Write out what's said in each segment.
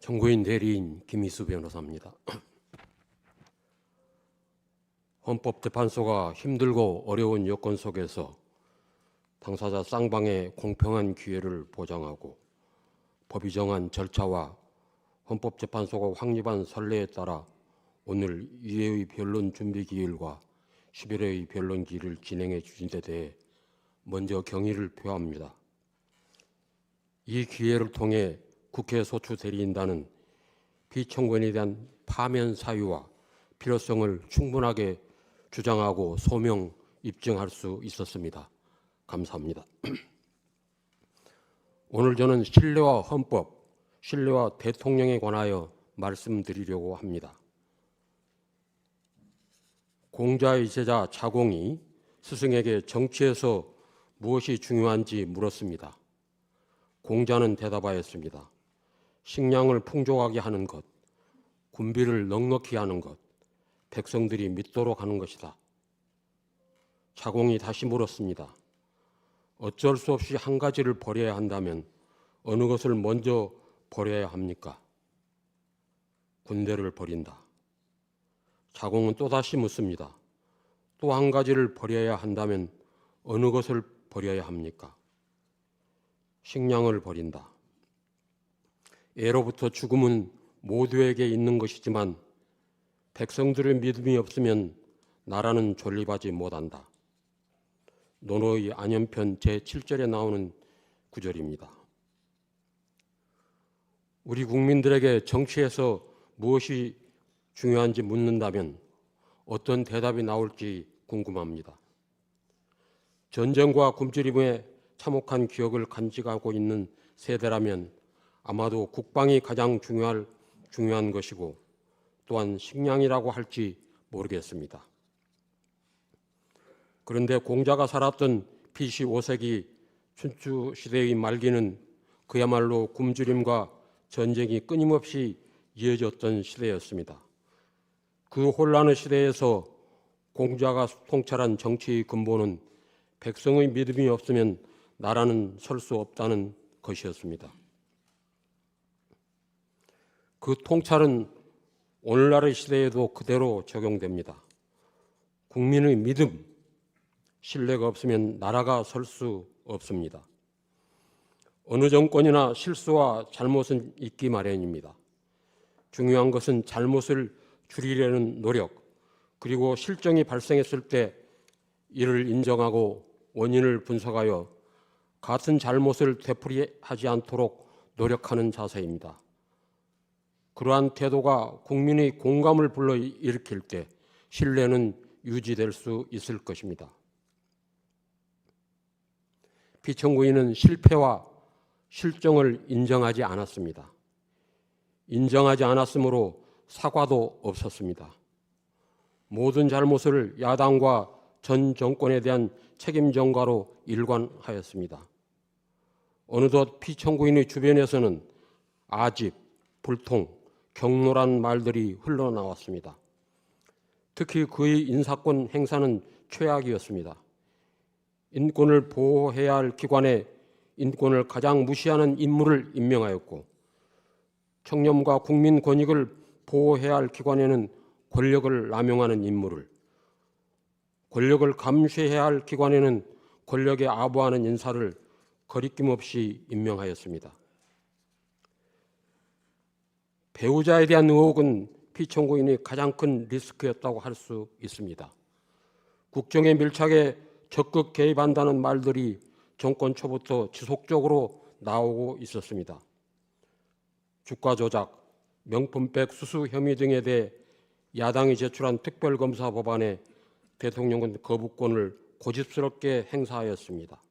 정고인 대리인 김희수 변호사입니다. 헌법재판소가 힘들고 어려운 여건 속에서 당사자 쌍방의 공평한 기회를 보장하고 법이 정한 절차와 헌법재판소가 확립한 선례에 따라 오늘 2회의 변론 준비 기일과 11회의 변론 기일을 진행해 주신 데 대해 먼저 경의를 표합니다. 이 기회를 통해 국회 소추 대리인단은 피청구인에 대한 파면 사유와 필요성을 충분하게 주장하고 소명 입증할 수 있었습니다. 감사합니다. 오늘 저는 신뢰와 헌법, 신뢰와 대통령에 관하여 말씀드리려고 합니다. 공자의 제자 자공이 스승에게 정치에서 무엇이 중요한지 물었습니다. 공자는 대답하였습니다. 식량을 풍족하게 하는 것, 군비를 넉넉히 하는 것, 백성들이 믿도록 하는 것이다. 자공이 다시 물었습니다. 어쩔 수 없이 한 가지를 버려야 한다면 어느 것을 먼저 버려야 합니까? 군대를 버린다. 자공은 또다시 묻습니다. 또 한 가지를 버려야 한다면 어느 것을 버려야 합니까? 식량을 버린다. 예로부터 죽음은 모두에게 있는 것이지만 백성들의 믿음이 없으면 나라는 존립하지 못한다. 논어의 안연편 제7절에 나오는 구절입니다. 우리 국민들에게 정치에서 무엇이 중요한지 묻는다면 어떤 대답이 나올지 궁금합니다. 전쟁과 굶주림에 참혹한 기억을 간직하고 있는 세대라면 아마도 국방이 가장 중요한 것이고 또한 식량이라고 할지 모르겠습니다. 그런데 공자가 살았던 BC 5세기 춘추 시대의 말기는 그야말로 굶주림과 전쟁이 끊임없이 이어졌던 시대였습니다. 그 혼란의 시대에서 공자가 통찰한 정치의 근본은 백성의 믿음이 없으면 나라는 설 수 없다는 것이었습니다. 그 통찰은 오늘날의 시대에도 그대로 적용됩니다. 국민의 믿음, 신뢰가 없으면 나라가 설 수 없습니다. 어느 정권이나 실수와 잘못은 있기 마련입니다. 중요한 것은 잘못을 줄이려는 노력, 그리고 실정이 발생했을 때 이를 인정하고 원인을 분석하여 같은 잘못을 되풀이하지 않도록 노력하는 자세입니다. 그러한 태도가 국민의 공감을 불러일으킬 때 신뢰는 유지될 수 있을 것입니다. 피청구인은 실패와 실정을 인정하지 않았습니다. 인정하지 않았으므로 사과도 없었습니다. 모든 잘못을 야당과 전 정권에 대한 책임 전가로 일관하였습니다. 어느덧 피청구인의 주변에서는 아집, 불통, 격노란 말들이 흘러나왔습니다. 특히 그의 인사권 행사는 최악이었습니다. 인권을 보호해야 할 기관에 인권을 가장 무시하는 인물을 임명하였고 청렴과 국민 권익을 보호해야 할 기관에는 권력을 남용하는 인물을, 권력을 감시해야 할 기관에는 권력에 아부하는 인사를 거리낌 없이 임명하였습니다. 배우자에 대한 의혹은 피청구인이 가장 큰 리스크였다고 할 수 있습니다. 국정에 밀착해 적극 개입한다는 말들이 정권 초부터 지속적으로 나오고 있었습니다. 주가 조작, 명품백 수수 혐의 등에 대해 야당이 제출한 특별검사 법안에 대통령은 거부권을 고집스럽게 행사하였습니다.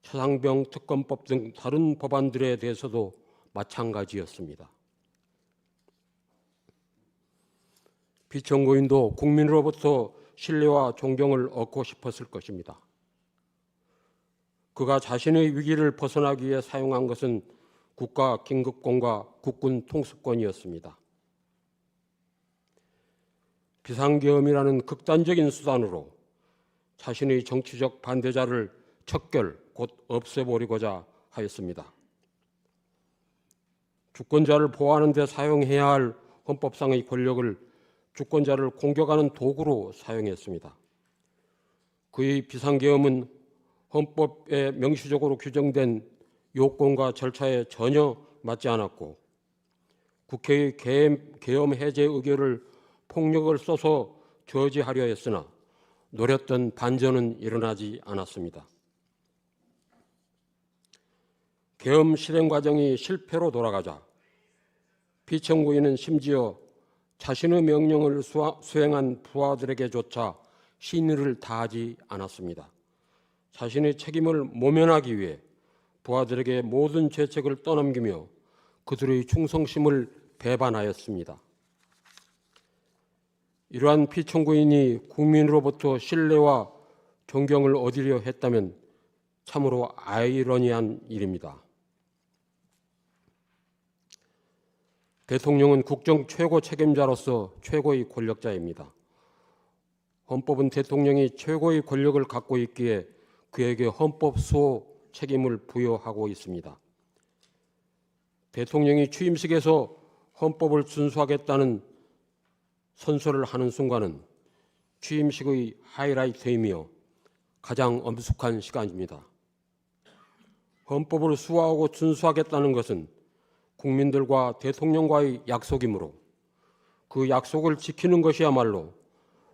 최상병 특검법 등 다른 법안들에 대해서도 마찬가지였습니다. 피청구인도 국민으로부터 신뢰와 존경을 얻고 싶었을 것입니다. 그가 자신의 위기를 벗어나기 위해 사용한 것은 국가 긴급권과 국군 통수권이었습니다. 비상계엄이라는 극단적인 수단으로 자신의 정치적 반대자를 척결, 곧 없애버리고자 하였습니다. 주권자를 보호하는 데 사용해야 할 헌법상의 권력을 주권자를 공격하는 도구로 사용했습니다. 그의 비상계엄은 헌법에 명시적으로 규정된 요건과 절차에 전혀 맞지 않았고 국회의 계엄 해제 의결을 폭력을 써서 저지하려 했으나 노렸던 반전은 일어나지 않았습니다. 계엄 실행 과정이 실패로 돌아가자 피청구인은 심지어 자신의 명령을 수행한 부하들에게조차 신의를 다하지 않았습니다. 자신의 책임을 모면하기 위해 부하들에게 모든 죄책을 떠넘기며 그들의 충성심을 배반하였습니다. 이러한 피청구인이 국민으로부터 신뢰와 존경을 얻으려 했다면 참으로 아이러니한 일입니다. 대통령은 국정 최고 책임자로서 최고의 권력자입니다. 헌법은 대통령이 최고의 권력을 갖고 있기에 그에게 헌법 수호 책임을 부여하고 있습니다. 대통령이 취임식에서 헌법을 준수하겠다는 선서를 하는 순간은 취임식의 하이라이트이며 가장 엄숙한 시간입니다. 헌법을 수호하고 준수하겠다는 것은 국민들과 대통령과의 약속이므로 그 약속을 지키는 것이야말로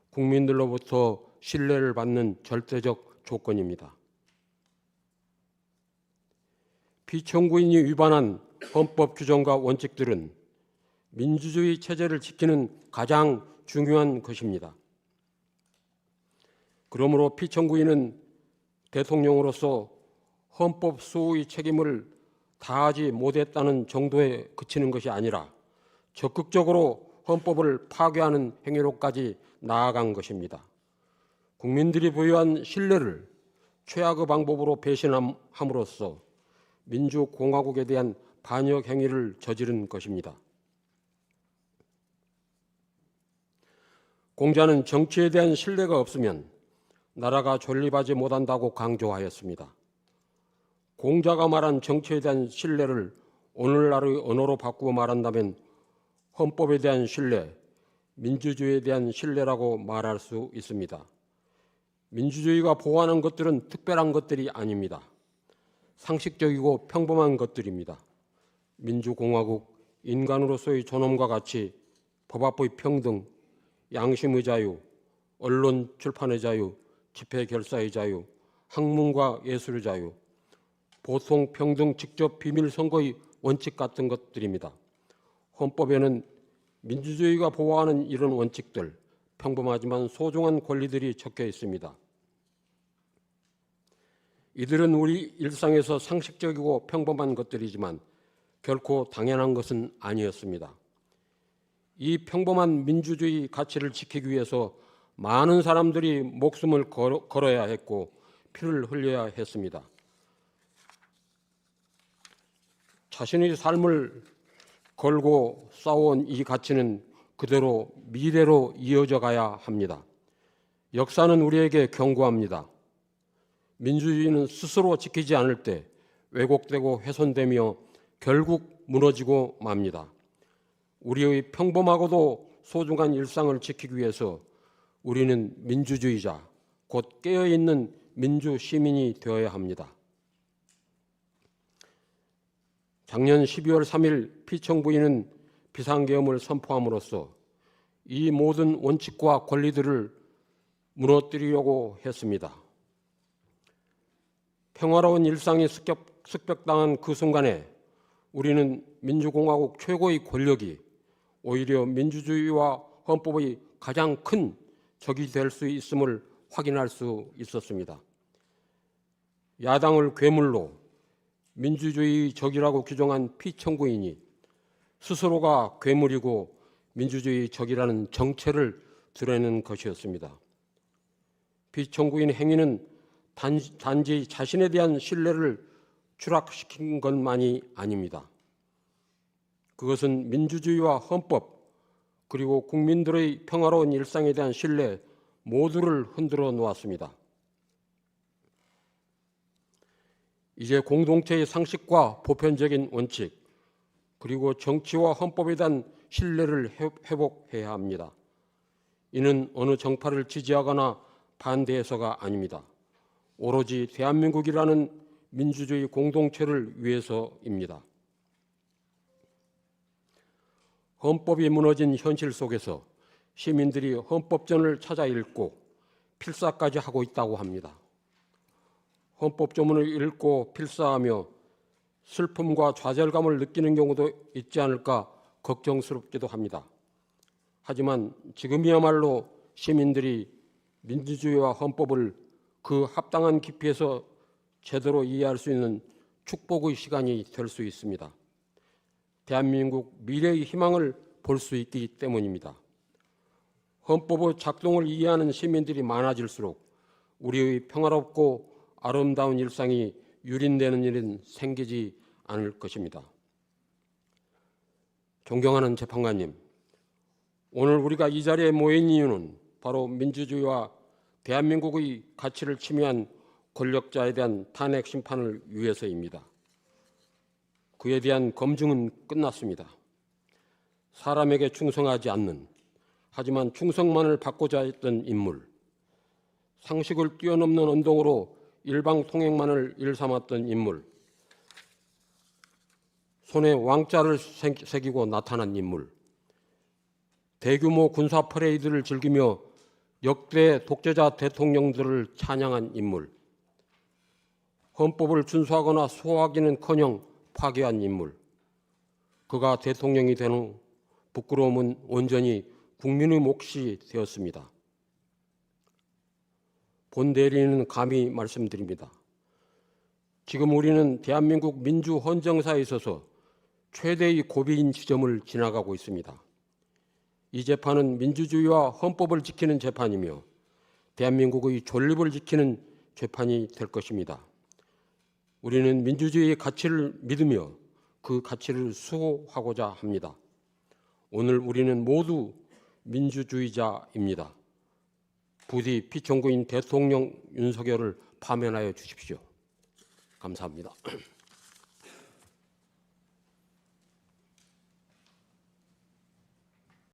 국민들로부터 신뢰를 받는 절대적 조건입니다. 피청구인이 위반한 헌법 규정과 원칙들은 민주주의 체제를 지키는 가장 중요한 것입니다. 그러므로 피청구인은 대통령으로서 헌법 수호의 책임을 다하지 못했다는 정도에 그치는 것이 아니라 적극적으로 헌법을 파괴하는 행위로까지 나아간 것입니다. 국민들이 부여한 신뢰를 최악의 방법으로 배신함으로써 민주공화국에 대한 반역 행위를 저지른 것입니다. 공자는 정치에 대한 신뢰가 없으면 나라가 존립하지 못한다고 강조하였습니다. 공자가 말한 정치에 대한 신뢰를 오늘날의 언어로 바꾸어 말한다면 헌법에 대한 신뢰, 민주주의에 대한 신뢰라고 말할 수 있습니다. 민주주의가 보호하는 것들은 특별한 것들이 아닙니다. 상식적이고 평범한 것들입니다. 민주공화국, 인간으로서의 존엄과 가치, 법 앞의 평등, 양심의 자유, 언론 출판의 자유, 집회 결사의 자유, 학문과 예술의 자유, 보통 평등 직접 비밀 선거의 원칙 같은 것들입니다. 헌법에는 민주주의가 보호하는 이런 원칙들, 평범하지만 소중한 권리들이 적혀 있습니다. 이들은 우리 일상에서 상식적이고 평범한 것들이지만 결코 당연한 것은 아니었습니다. 이 평범한 민주주의 가치를 지키기 위해서 많은 사람들이 목숨을 걸어야 했고 피를 흘려야 했습니다. 자신의 삶을 걸고 싸워온 이 가치는 그대로 미래로 이어져 가야 합니다. 역사는 우리에게 경고합니다. 민주주의는 스스로 지키지 않을 때 왜곡되고 훼손되며 결국 무너지고 맙니다. 우리의 평범하고도 소중한 일상을 지키기 위해서 우리는 민주주의자, 곧 깨어있는 민주시민이 되어야 합니다. 작년 12월 3일 피청구인은 비상계엄을 선포함으로써 이 모든 원칙과 권리들을 무너뜨리려고 했습니다. 평화로운 일상이 습격당한 그 순간에 우리는 민주공화국 최고의 권력이 오히려 민주주의와 헌법의 가장 큰 적이 될 수 있음을 확인할 수 있었습니다. 야당을 괴물로 민주주의 적이라고 규정한 피청구인이 스스로가 괴물이고 민주주의 적이라는 정체를 드러내는 것이었습니다. 피청구인 행위는 단지 자신에 대한 신뢰를 추락시킨 것만이 아닙니다. 그것은 민주주의와 헌법 그리고 국민들의 평화로운 일상에 대한 신뢰 모두를 흔들어 놓았습니다. 이제 공동체의 상식과 보편적인 원칙, 그리고 정치와 헌법에 대한 신뢰를 회복해야 합니다. 이는 어느 정파를 지지하거나 반대해서가 아닙니다. 오로지 대한민국이라는 민주주의 공동체를 위해서입니다. 헌법이 무너진 현실 속에서 시민들이 헌법전을 찾아 읽고 필사까지 하고 있다고 합니다. 헌법조문을 읽고 필사하며 슬픔과 좌절감을 느끼는 경우도 있지 않을까 걱정스럽기도 합니다. 하지만 지금이야말로 시민들이 민주주의와 헌법을 그 합당한 깊이에서 제대로 이해할 수 있는 축복의 시간이 될 수 있습니다. 대한민국 미래의 희망을 볼 수 있기 때문입니다. 헌법의 작동을 이해하는 시민들이 많아질수록 우리의 평화롭고 아름다운 일상이 유린되는 일은 생기지 않을 것입니다. 존경하는 재판관님, 오늘 우리가 이 자리에 모인 이유는 바로 민주주의와 대한민국의 가치를 침해한 권력자에 대한 탄핵 심판을 위해서입니다. 그에 대한 검증은 끝났습니다. 사람에게 충성하지 않는, 하지만 충성만을 받고자 했던 인물, 상식을 뛰어넘는 언동으로 일방통행만을 일삼았던 인물, 손에 왕자를 새기고 나타난 인물, 대규모 군사 퍼레이드를 즐기며 역대 독재자 대통령들을 찬양한 인물, 헌법을 준수하거나 소화하기는커녕 파괴한 인물, 그가 대통령이 된 후 부끄러움은 온전히 국민의 몫이 되었습니다. 본 대리인은 감히 말씀드립니다. 지금 우리는 대한민국 민주 헌정사에 있어서 최대의 고비인 지점을 지나가고 있습니다. 이 재판은 민주주의와 헌법을 지키는 재판이며 대한민국의 존립을 지키는 재판이 될 것입니다. 우리는 민주주의의 가치를 믿으며 그 가치를 수호하고자 합니다. 오늘 우리는 모두 민주주의자입니다. 부디 피청구인 대통령 윤석열을 파면하여 주십시오. 감사합니다.